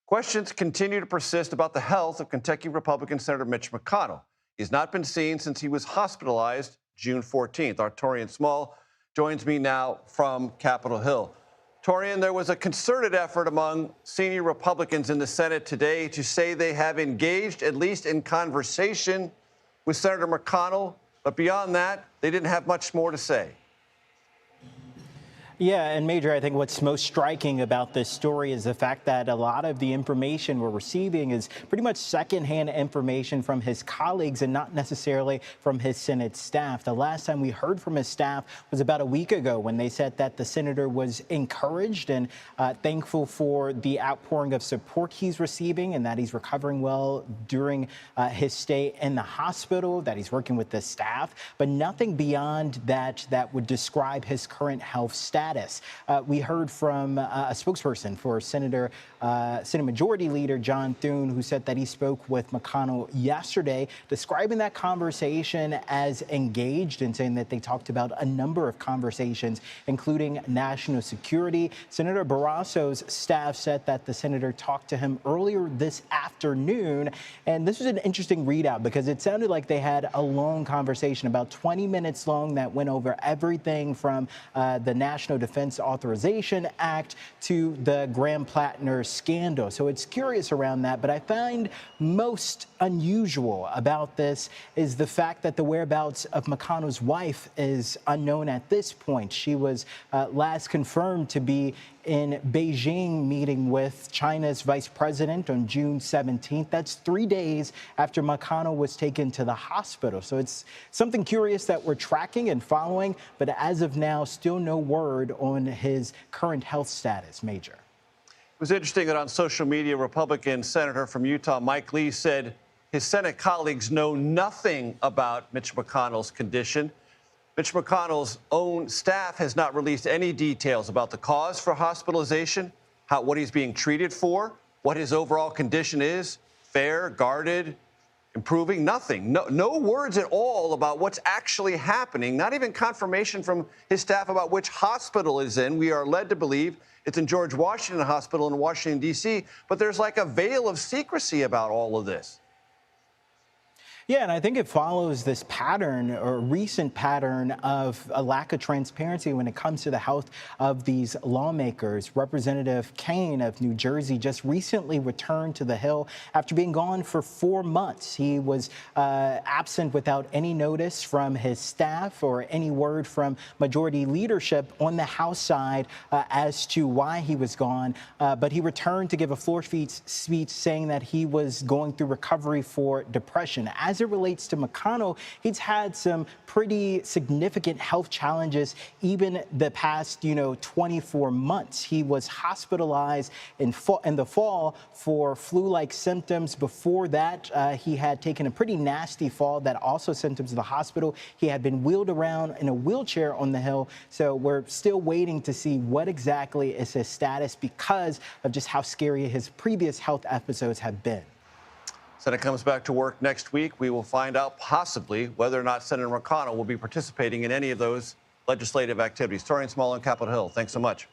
Questions continue to persist about the health of Kentucky Republican Senator Mitch McConnell. He's not been seen since he was hospitalized June 14th. Our Taurean Small joins me now from Capitol Hill. Taurean, there was a concerted effort among senior Republicans in the Senate today to say they have engaged, at least in conversation, with Senator McConnell. But beyond that, they didn't have much more to say. Yeah, and Major, I think what's most striking about this story is the fact that a lot of the information we're receiving is pretty much secondhand information from his colleagues and not necessarily from his Senate staff. The last time we heard from his staff was about a week ago when they said that the senator was encouraged and thankful for the outpouring of support he's receiving and that he's recovering well during his stay in the hospital, that he's working with the staff, but nothing beyond that would describe his current health status. We heard from a spokesperson for Senate Majority Leader John Thune, who said that he spoke with McConnell yesterday, describing that conversation as engaged and saying that they talked about a number of conversations, including national security. Senator Barrasso's staff said that the senator talked to him earlier this afternoon. And this was an interesting readout because it sounded like they had a long conversation, about 20 minutes long, that went over everything from the National Defense Authorization Act to the Graham Plattner scandal. So it's curious around that. But I find most unusual about this is the fact that the whereabouts of McConnell's wife is unknown at this point. She was last confirmed to be in Beijing meeting with China's vice president on June 17th. That's 3 days after McConnell was taken to the hospital. So it's something curious that we're tracking and following, but as of now, still no word on his current health status, Major. It was interesting that on social media, Republican Senator from Utah, Mike Lee, said his Senate colleagues know nothing about Mitch McConnell's condition. Mitch McConnell's own staff has not released any details about the cause for hospitalization, what he's being treated for, what his overall condition is, fair, guarded, improving, nothing. No words at all about what's actually happening, not even confirmation from his staff about which hospital is in. We are led to believe it's in George Washington Hospital in Washington, D.C., but there's like a veil of secrecy about all of this. Yeah, and I think it follows this pattern or recent pattern of a lack of transparency when it comes to the health of these lawmakers. Representative Kaine of New Jersey just recently returned to the Hill after being gone for 4 months. He was absent without any notice from his staff or any word from majority leadership on the House side as to why he was gone. But he returned to give a floor speech saying that he was going through recovery for depression. As it relates to McConnell, he's had some pretty significant health challenges even the past, 24 months. He was hospitalized in the fall for flu-like symptoms. Before that, he had taken a pretty nasty fall that also sent him to the hospital. He had been wheeled around in a wheelchair on the Hill. So we're still waiting to see what exactly is his status because of just how scary his previous health episodes have been. Senate comes back to work next week. We will find out possibly whether or not Senator McConnell will be participating in any of those legislative activities. Taurean Small on Capitol Hill, thanks so much.